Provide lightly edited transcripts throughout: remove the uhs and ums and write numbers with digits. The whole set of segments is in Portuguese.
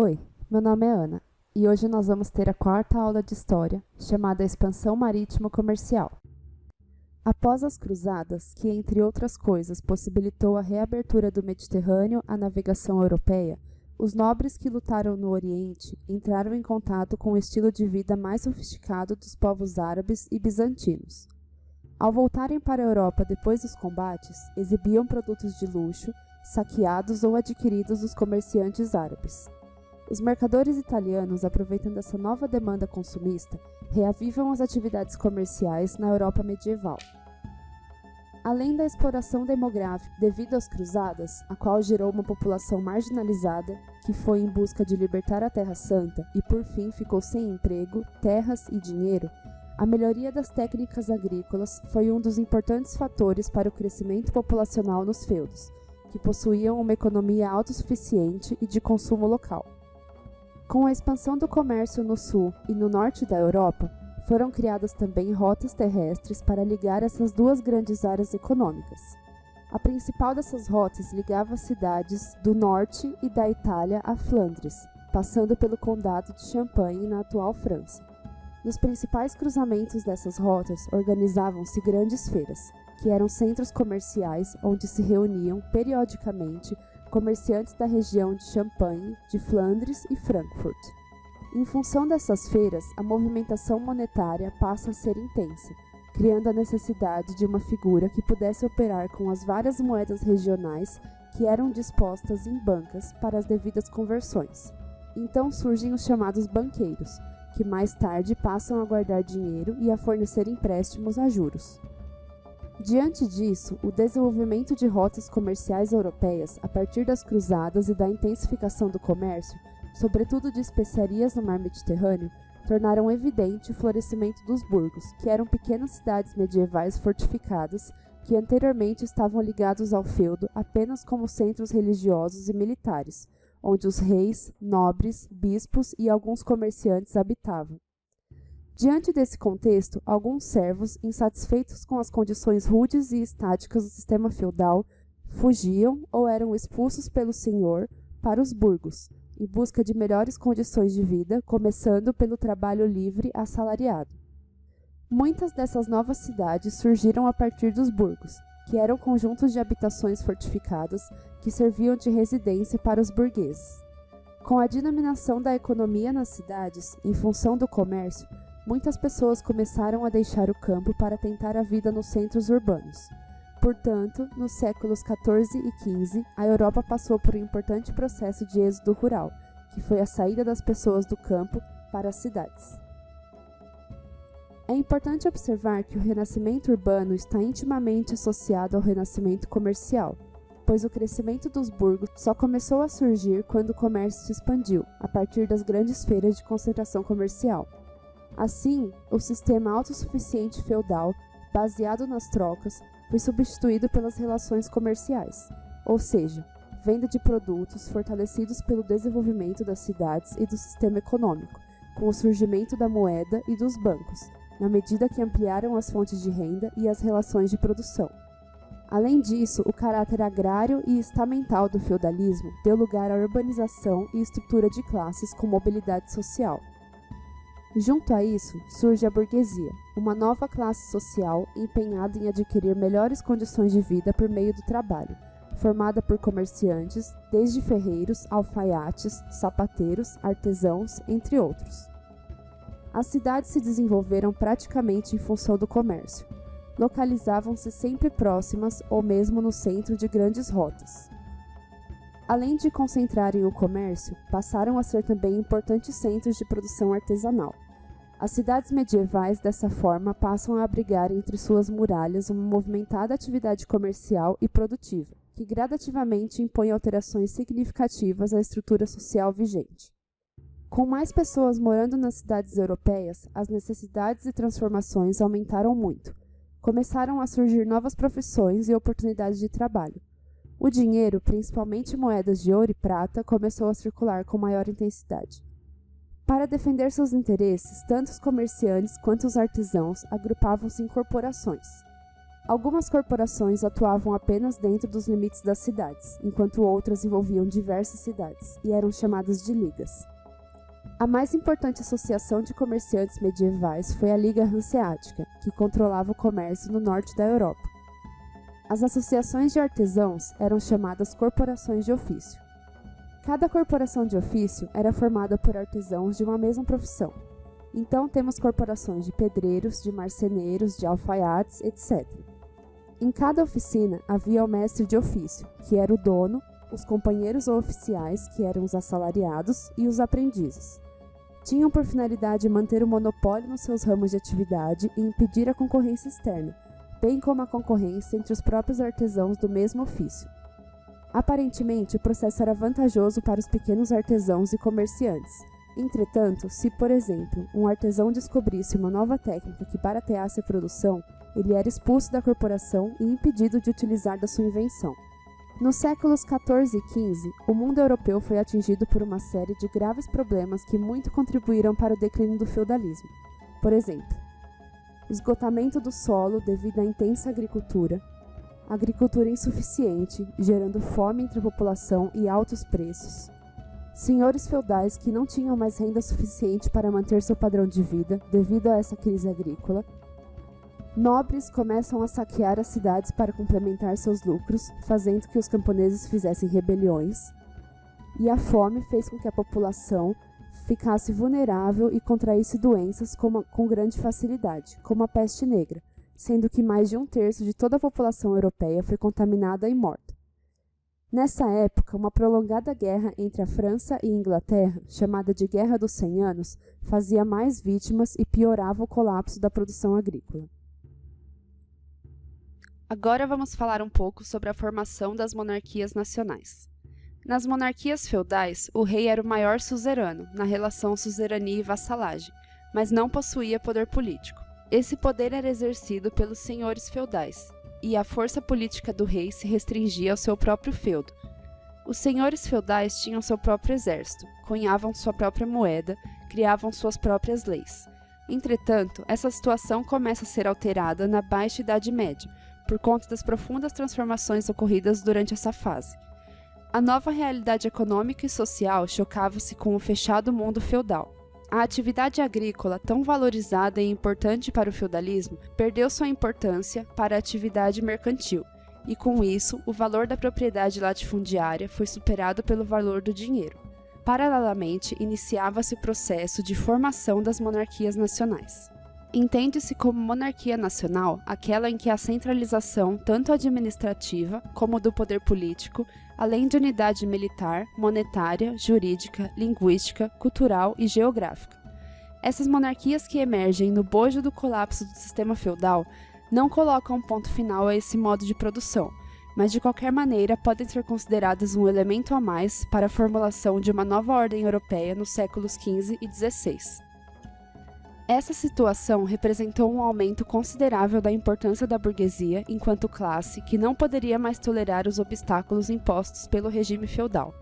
Oi, meu nome é Ana e hoje nós vamos ter a quarta aula de História, chamada Expansão Marítimo-Comercial. Após as cruzadas, que entre outras coisas possibilitou a reabertura do Mediterrâneo à navegação europeia, os nobres que lutaram no Oriente entraram em contato com o estilo de vida mais sofisticado dos povos árabes e bizantinos. Ao voltarem para a Europa depois dos combates, exibiam produtos de luxo, saqueados ou adquiridos dos comerciantes árabes. Os mercadores italianos, aproveitando essa nova demanda consumista, reavivam as atividades comerciais na Europa medieval. Além da exploração demográfica devido às cruzadas, a qual gerou uma população marginalizada, que foi em busca de libertar a Terra Santa e por fim ficou sem emprego, terras e dinheiro, a melhoria das técnicas agrícolas foi um dos importantes fatores para o crescimento populacional nos feudos, que possuíam uma economia autossuficiente e de consumo local. Com a expansão do comércio no sul e no norte da Europa, foram criadas também rotas terrestres para ligar essas duas grandes áreas econômicas. A principal dessas rotas ligava as cidades do norte e da Itália a Flandres, passando pelo condado de Champagne na atual França. Nos principais cruzamentos dessas rotas organizavam-se grandes feiras, que eram centros comerciais onde se reuniam periodicamente comerciantes da região de Champagne, de Flandres e Frankfurt. Em função dessas feiras, a movimentação monetária passa a ser intensa, criando a necessidade de uma figura que pudesse operar com as várias moedas regionais que eram dispostas em bancas para as devidas conversões. Então surgem os chamados banqueiros, que mais tarde passam a guardar dinheiro e a fornecer empréstimos a juros. Diante disso, o desenvolvimento de rotas comerciais europeias a partir das cruzadas e da intensificação do comércio, sobretudo de especiarias no mar Mediterrâneo, tornaram evidente o florescimento dos burgos, que eram pequenas cidades medievais fortificadas que anteriormente estavam ligados ao feudo apenas como centros religiosos e militares, onde os reis, nobres, bispos e alguns comerciantes habitavam. Diante desse contexto, alguns servos, insatisfeitos com as condições rudes e estáticas do sistema feudal, fugiam ou eram expulsos pelo senhor para os burgos, em busca de melhores condições de vida, começando pelo trabalho livre assalariado. Muitas dessas novas cidades surgiram a partir dos burgos, que eram conjuntos de habitações fortificadas que serviam de residência para os burgueses. Com a dinaminação da economia nas cidades, em função do comércio, muitas pessoas começaram a deixar o campo para tentar a vida nos centros urbanos. Portanto, nos séculos XIV e XV, a Europa passou por um importante processo de êxodo rural, que foi a saída das pessoas do campo para as cidades. É importante observar que o renascimento urbano está intimamente associado ao renascimento comercial, pois o crescimento dos burgos só começou a surgir quando o comércio se expandiu, a partir das grandes feiras de concentração comercial. Assim, o sistema autossuficiente feudal, baseado nas trocas, foi substituído pelas relações comerciais, ou seja, venda de produtos fortalecidos pelo desenvolvimento das cidades e do sistema econômico, com o surgimento da moeda e dos bancos, na medida que ampliaram as fontes de renda e as relações de produção. Além disso, o caráter agrário e estamental do feudalismo deu lugar à urbanização e estrutura de classes com mobilidade social. Junto a isso, surge a burguesia, uma nova classe social empenhada em adquirir melhores condições de vida por meio do trabalho, formada por comerciantes, desde ferreiros, alfaiates, sapateiros, artesãos, entre outros. As cidades se desenvolveram praticamente em função do comércio. Localizavam-se sempre próximas ou mesmo no centro de grandes rotas. Além de concentrarem o comércio, passaram a ser também importantes centros de produção artesanal. As cidades medievais, dessa forma, passam a abrigar entre suas muralhas uma movimentada atividade comercial e produtiva, que gradativamente impõe alterações significativas à estrutura social vigente. Com mais pessoas morando nas cidades europeias, as necessidades e transformações aumentaram muito. Começaram a surgir novas profissões e oportunidades de trabalho. O dinheiro, principalmente moedas de ouro e prata, começou a circular com maior intensidade. Para defender seus interesses, tanto os comerciantes quanto os artesãos agrupavam-se em corporações. Algumas corporações atuavam apenas dentro dos limites das cidades, enquanto outras envolviam diversas cidades, e eram chamadas de ligas. A mais importante associação de comerciantes medievais foi a Liga Hanseática, que controlava o comércio no norte da Europa. As associações de artesãos eram chamadas corporações de ofício. Cada corporação de ofício era formada por artesãos de uma mesma profissão. Então temos corporações de pedreiros, de marceneiros, de alfaiates, etc. Em cada oficina havia o mestre de ofício, que era o dono, os companheiros ou oficiais, que eram os assalariados, e os aprendizes. Tinham por finalidade manter o monopólio nos seus ramos de atividade e impedir a concorrência externa, bem como a concorrência entre os próprios artesãos do mesmo ofício. Aparentemente, o processo era vantajoso para os pequenos artesãos e comerciantes. Entretanto, se, por exemplo, um artesão descobrisse uma nova técnica que barateasse a produção, ele era expulso da corporação e impedido de utilizar da sua invenção. Nos séculos XIV e XV, o mundo europeu foi atingido por uma série de graves problemas que muito contribuíram para o declínio do feudalismo. Por exemplo, esgotamento do solo devido à intensa agricultura insuficiente, gerando fome entre a população e altos preços, senhores feudais que não tinham mais renda suficiente para manter seu padrão de vida devido a essa crise agrícola, nobres começam a saquear as cidades para complementar seus lucros, fazendo que os camponeses fizessem rebeliões, e a fome fez com que a população ficasse vulnerável e contraísse doenças com grande facilidade, como a peste negra, sendo que mais de 1/3 de toda a população europeia foi contaminada e morta. Nessa época, uma prolongada guerra entre a França e a Inglaterra, chamada de Guerra dos 100 Anos, fazia mais vítimas e piorava o colapso da produção agrícola. Agora vamos falar um pouco sobre a formação das monarquias nacionais. Nas monarquias feudais, o rei era o maior suzerano, na relação suzerania e vassalagem, mas não possuía poder político. Esse poder era exercido pelos senhores feudais, e a força política do rei se restringia ao seu próprio feudo. Os senhores feudais tinham seu próprio exército, cunhavam sua própria moeda, criavam suas próprias leis. Entretanto, essa situação começa a ser alterada na Baixa Idade Média, por conta das profundas transformações ocorridas durante essa fase. A nova realidade econômica e social chocava-se com o fechado mundo feudal. A atividade agrícola, tão valorizada e importante para o feudalismo, perdeu sua importância para a atividade mercantil, e com isso, o valor da propriedade latifundiária foi superado pelo valor do dinheiro. Paralelamente, iniciava-se o processo de formação das monarquias nacionais. Entende-se como monarquia nacional aquela em que a centralização tanto administrativa como do poder político, além de unidade militar, monetária, jurídica, linguística, cultural e geográfica. Essas monarquias que emergem no bojo do colapso do sistema feudal não colocam um ponto final a esse modo de produção, mas de qualquer maneira podem ser consideradas um elemento a mais para a formulação de uma nova ordem europeia nos séculos XV e XVI. Essa situação representou um aumento considerável da importância da burguesia enquanto classe que não poderia mais tolerar os obstáculos impostos pelo regime feudal.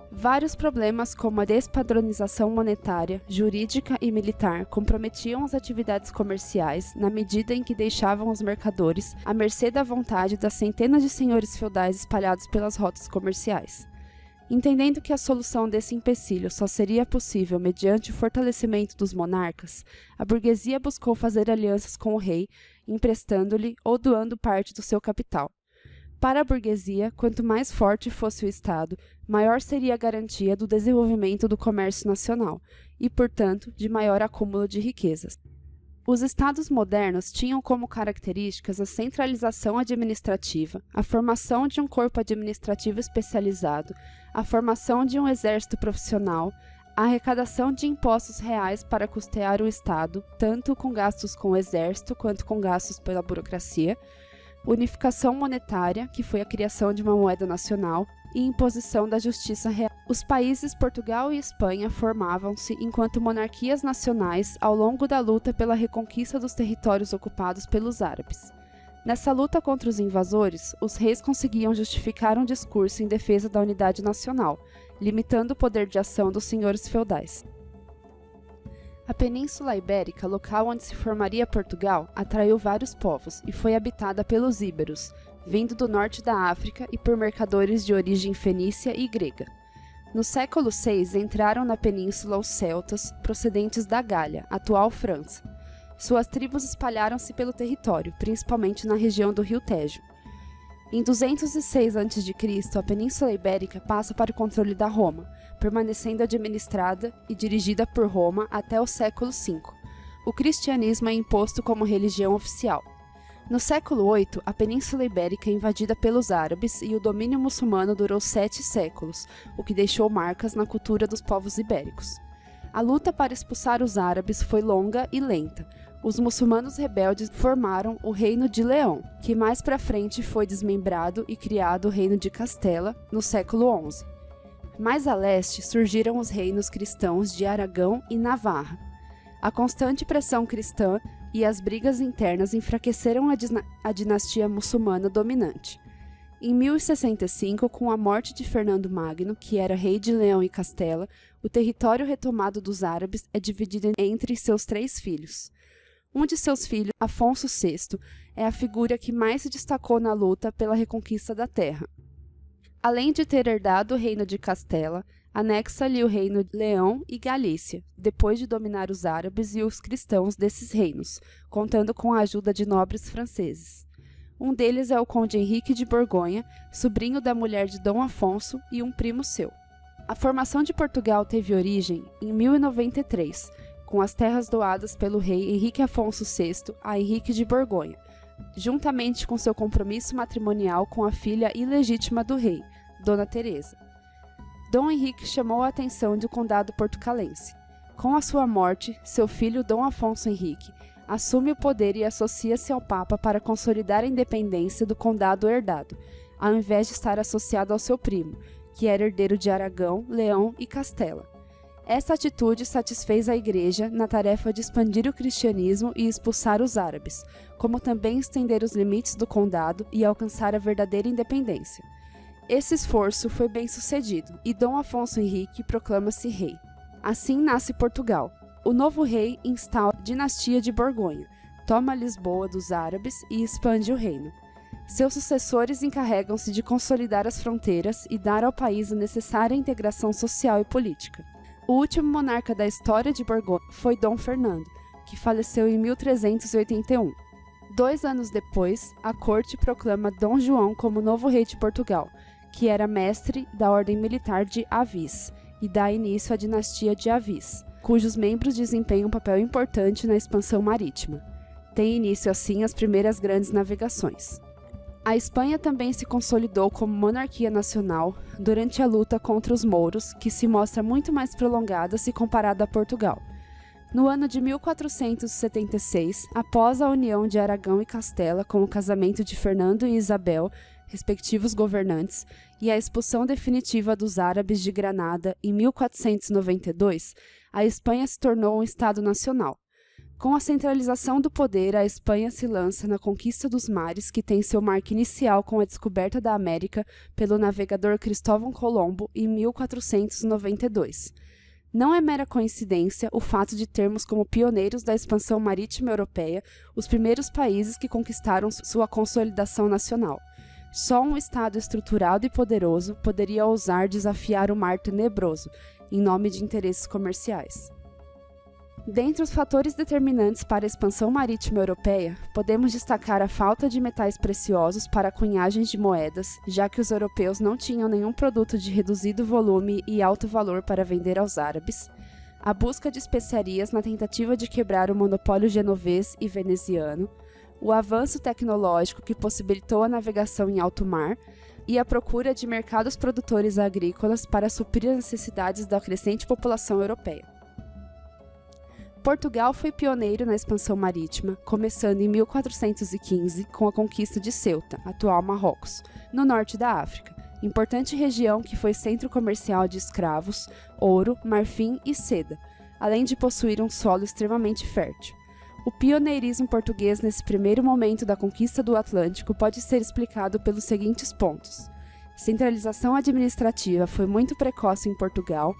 Vários problemas como a despadronização monetária, jurídica e militar comprometiam as atividades comerciais na medida em que deixavam os mercadores à mercê da vontade das centenas de senhores feudais espalhados pelas rotas comerciais. Entendendo que a solução desse empecilho só seria possível mediante o fortalecimento dos monarcas, a burguesia buscou fazer alianças com o rei, emprestando-lhe ou doando parte do seu capital. Para a burguesia, quanto mais forte fosse o Estado, maior seria a garantia do desenvolvimento do comércio nacional e, portanto, de maior acúmulo de riquezas. Os estados modernos tinham como características a centralização administrativa, a formação de um corpo administrativo especializado, a formação de um exército profissional, a arrecadação de impostos reais para custear o Estado, tanto com gastos com o exército quanto com gastos pela burocracia, unificação monetária, que foi a criação de uma moeda nacional, e imposição da justiça real. Os países Portugal e Espanha formavam-se enquanto monarquias nacionais ao longo da luta pela reconquista dos territórios ocupados pelos árabes. Nessa luta contra os invasores, os reis conseguiam justificar um discurso em defesa da unidade nacional, limitando o poder de ação dos senhores feudais. A Península Ibérica, local onde se formaria Portugal, atraiu vários povos e foi habitada pelos íberos, vindo do norte da África e por mercadores de origem fenícia e grega. No século VI entraram na península os celtas, procedentes da Gália, atual França. Suas tribos espalharam-se pelo território, principalmente na região do rio Tejo. Em 206 a.C., a Península Ibérica passa para o controle da Roma, permanecendo administrada e dirigida por Roma até o século V. O cristianismo é imposto como religião oficial. No século VIII, a Península Ibérica é invadida pelos árabes e o domínio muçulmano durou 7 séculos, o que deixou marcas na cultura dos povos ibéricos. A luta para expulsar os árabes foi longa e lenta. Os muçulmanos rebeldes formaram o Reino de Leão, que mais para frente foi desmembrado e criado o Reino de Castela, no século XI. Mais a leste surgiram os reinos cristãos de Aragão e Navarra. A constante pressão cristã e as brigas internas enfraqueceram a dinastia muçulmana dominante. Em 1065, com a morte de Fernando Magno, que era rei de Leão e Castela, o território retomado dos árabes é dividido entre seus 3 filhos. Um de seus filhos, Afonso VI, é a figura que mais se destacou na luta pela reconquista da terra. Além de ter herdado o reino de Castela, anexa-lhe o reino de Leão e Galícia, depois de dominar os árabes e os cristãos desses reinos, contando com a ajuda de nobres franceses. Um deles é o conde Henrique de Borgonha, sobrinho da mulher de Dom Afonso e um primo seu. A formação de Portugal teve origem em 1093, com as terras doadas pelo rei Henrique Afonso VI a Henrique de Borgonha, juntamente com seu compromisso matrimonial com a filha ilegítima do rei, Dona Teresa. Dom Henrique chamou a atenção do condado portucalense. Com a sua morte, seu filho Dom Afonso Henrique assume o poder e associa-se ao Papa para consolidar a independência do condado herdado, ao invés de estar associado ao seu primo, que era herdeiro de Aragão, Leão e Castela. Essa atitude satisfez a Igreja na tarefa de expandir o cristianismo e expulsar os árabes, como também estender os limites do condado e alcançar a verdadeira independência. Esse esforço foi bem sucedido e Dom Afonso Henrique proclama-se rei. Assim nasce Portugal. O novo rei instaura a dinastia de Borgonha, toma Lisboa dos árabes e expande o reino. Seus sucessores encarregam-se de consolidar as fronteiras e dar ao país a necessária integração social e política. O último monarca da história de Borgonha foi Dom Fernando, que faleceu em 1381. 2 anos depois, a corte proclama Dom João como novo rei de Portugal, que era mestre da ordem militar de Avis, e dá início à dinastia de Avis, cujos membros desempenham um papel importante na expansão marítima. Tem início assim as primeiras grandes navegações. A Espanha também se consolidou como monarquia nacional durante a luta contra os mouros, que se mostra muito mais prolongada se comparada a Portugal. No ano de 1476, após a união de Aragão e Castela com o casamento de Fernando e Isabel, respectivos governantes, e a expulsão definitiva dos árabes de Granada em 1492, a Espanha se tornou um Estado nacional. Com a centralização do poder, a Espanha se lança na conquista dos mares, que tem seu marco inicial com a descoberta da América pelo navegador Cristóvão Colombo em 1492. Não é mera coincidência o fato de termos como pioneiros da expansão marítima europeia os primeiros países que conquistaram sua consolidação nacional. Só um Estado estruturado e poderoso poderia ousar desafiar o mar tenebroso, em nome de interesses comerciais. Dentre os fatores determinantes para a expansão marítima europeia, podemos destacar a falta de metais preciosos para cunhagens de moedas, já que os europeus não tinham nenhum produto de reduzido volume e alto valor para vender aos árabes, a busca de especiarias na tentativa de quebrar o monopólio genovês e veneziano, o avanço tecnológico que possibilitou a navegação em alto mar e a procura de mercados produtores agrícolas para suprir as necessidades da crescente população europeia. Portugal foi pioneiro na expansão marítima, começando em 1415 com a conquista de Ceuta, atual Marrocos, no norte da África, importante região que foi centro comercial de escravos, ouro, marfim e seda, além de possuir um solo extremamente fértil. O pioneirismo português nesse primeiro momento da conquista do Atlântico pode ser explicado pelos seguintes pontos. Centralização administrativa foi muito precoce em Portugal.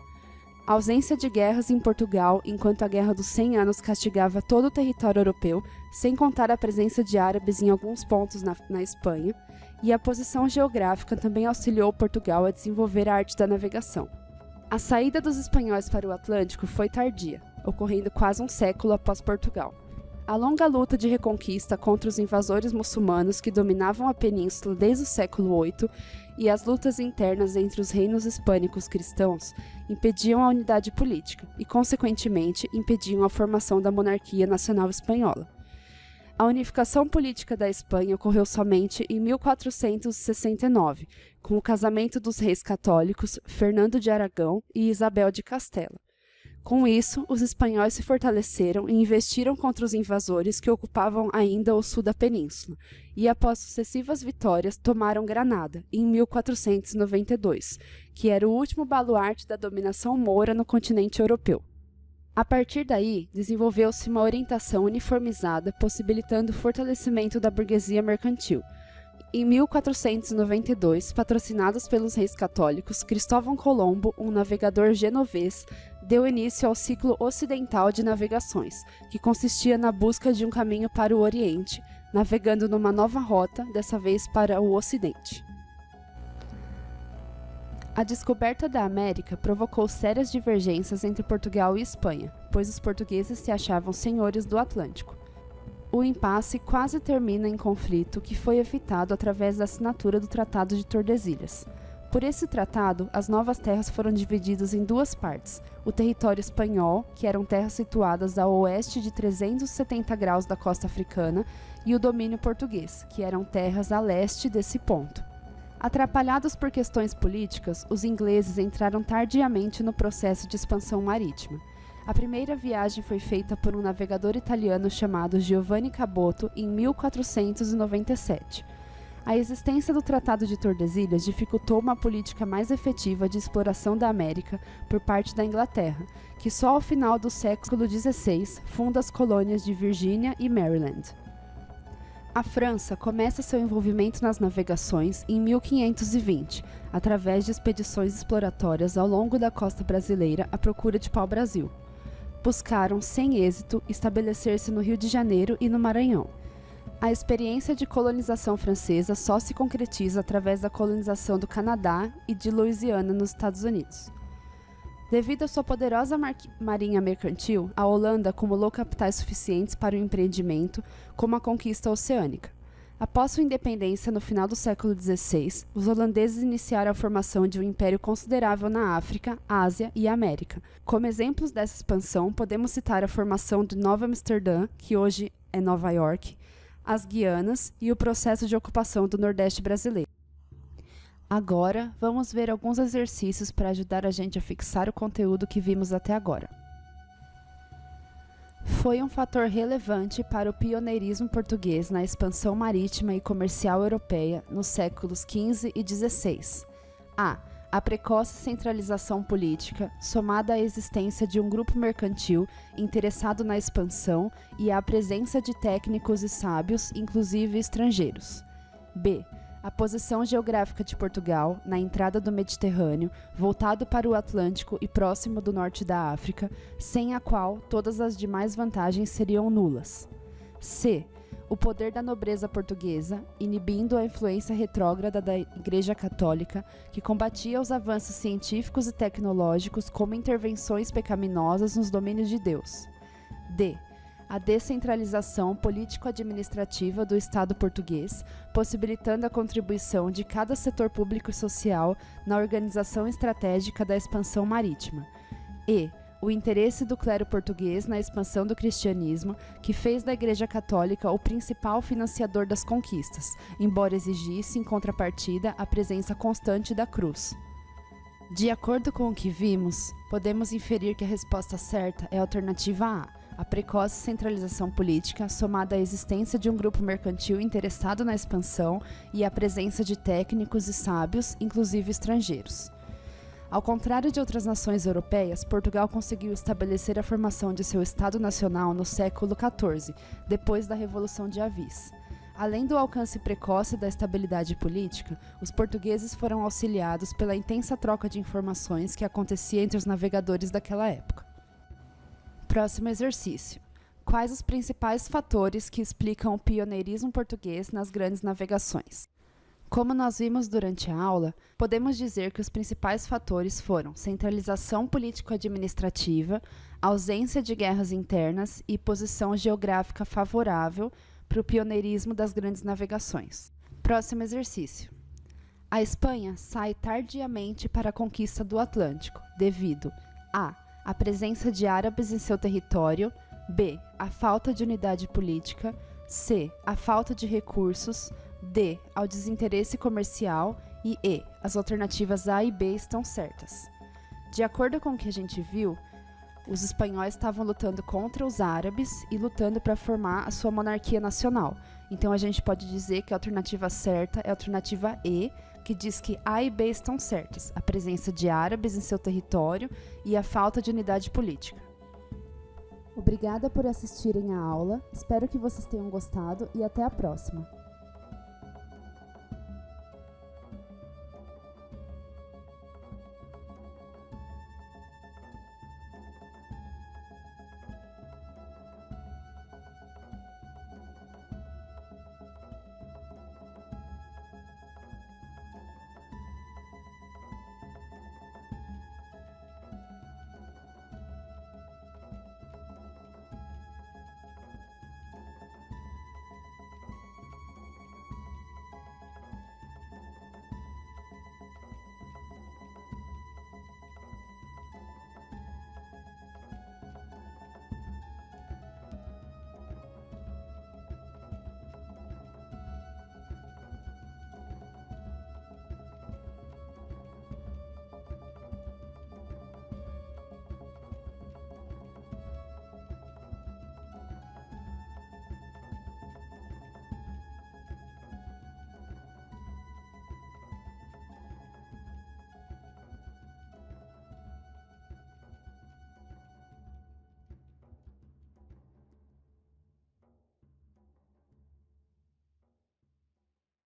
A ausência de guerras em Portugal, enquanto a Guerra dos 100 Anos castigava todo o território europeu, sem contar a presença de árabes em alguns pontos na Espanha, e a posição geográfica também auxiliou Portugal a desenvolver a arte da navegação. A saída dos espanhóis para o Atlântico foi tardia, ocorrendo quase um século após Portugal. A longa luta de reconquista contra os invasores muçulmanos que dominavam a península desde o século VIII e as lutas internas entre os reinos hispânicos cristãos impediam a unidade política e, consequentemente, impediam a formação da monarquia nacional espanhola. A unificação política da Espanha ocorreu somente em 1469, com o casamento dos reis católicos Fernando de Aragão e Isabel de Castela. Com isso, os espanhóis se fortaleceram e investiram contra os invasores que ocupavam ainda o sul da península, e após sucessivas vitórias tomaram Granada, em 1492, que era o último baluarte da dominação moura no continente europeu. A partir daí, desenvolveu-se uma orientação uniformizada, possibilitando o fortalecimento da burguesia mercantil. Em 1492, patrocinados pelos reis católicos, Cristóvão Colombo, um navegador genovês, deu início ao ciclo ocidental de navegações, que consistia na busca de um caminho para o Oriente, navegando numa nova rota, dessa vez para o Ocidente. A descoberta da América provocou sérias divergências entre Portugal e Espanha, pois os portugueses se achavam senhores do Atlântico. O impasse quase termina em conflito que foi evitado através da assinatura do Tratado de Tordesilhas. Por esse tratado, as novas terras foram divididas em duas partes: o território espanhol, que eram terras situadas a oeste de 370 graus da costa africana, e o domínio português, que eram terras a leste desse ponto. Atrapalhados por questões políticas, os ingleses entraram tardiamente no processo de expansão marítima. A primeira viagem foi feita por um navegador italiano chamado Giovanni Caboto em 1497. A existência do Tratado de Tordesilhas dificultou uma política mais efetiva de exploração da América por parte da Inglaterra, que só ao final do século XVI funda as colônias de Virgínia e Maryland. A França começa seu envolvimento nas navegações em 1520, através de expedições exploratórias ao longo da costa brasileira à procura de pau-brasil. Buscaram, sem êxito, estabelecer-se no Rio de Janeiro e no Maranhão. A experiência de colonização francesa só se concretiza através da colonização do Canadá e de Louisiana nos Estados Unidos. Devido à sua poderosa marinha mercantil, a Holanda acumulou capitais suficientes para o empreendimento, como a conquista oceânica. Após sua independência no final do século XVI, os holandeses iniciaram a formação de um império considerável na África, Ásia e América. Como exemplos dessa expansão, podemos citar a formação de Nova Amsterdã, que hoje é Nova York, as Guianas e o processo de ocupação do Nordeste brasileiro. Agora, vamos ver alguns exercícios para ajudar a gente a fixar o conteúdo que vimos até agora. Foi um fator relevante para o pioneirismo português na expansão marítima e comercial europeia nos séculos XV e XVI. A precoce centralização política, somada à existência de um grupo mercantil interessado na expansão e à presença de técnicos e sábios, inclusive estrangeiros. B. A posição geográfica de Portugal, na entrada do Mediterrâneo, voltado para o Atlântico e próximo do norte da África, sem a qual todas as demais vantagens seriam nulas. C. O poder da nobreza portuguesa, inibindo a influência retrógrada da Igreja Católica, que combatia os avanços científicos e tecnológicos como intervenções pecaminosas nos domínios de Deus. D. A descentralização político-administrativa do Estado português, possibilitando a contribuição de cada setor público e social na organização estratégica da expansão marítima. E. O interesse do clero português na expansão do cristianismo, que fez da Igreja Católica o principal financiador das conquistas, embora exigisse, em contrapartida, a presença constante da cruz. De acordo com o que vimos, podemos inferir que a resposta certa é a alternativa A precoce centralização política, somada à existência de um grupo mercantil interessado na expansão e à presença de técnicos e sábios, inclusive estrangeiros. Ao contrário de outras nações europeias, Portugal conseguiu estabelecer a formação de seu Estado Nacional no século XIV, depois da Revolução de Avis. Além do alcance precoce da estabilidade política, os portugueses foram auxiliados pela intensa troca de informações que acontecia entre os navegadores daquela época. Próximo exercício. Quais os principais fatores que explicam o pioneirismo português nas grandes navegações? Como nós vimos durante a aula, podemos dizer que os principais fatores foram centralização político-administrativa, ausência de guerras internas e posição geográfica favorável para o pioneirismo das grandes navegações. Próximo exercício. A Espanha sai tardiamente para a conquista do Atlântico, devido a presença de árabes em seu território, b. a falta de unidade política, c. a falta de recursos, d. ao desinteresse comercial e e. as alternativas A e B estão certas. De acordo com o que a gente viu, os espanhóis estavam lutando contra os árabes e lutando para formar a sua monarquia nacional. Então a gente pode dizer que a alternativa certa é a alternativa E, que diz que A e B estão certas, a presença de árabes em seu território e a falta de unidade política. Obrigada por assistirem a aula, espero que vocês tenham gostado e até a próxima!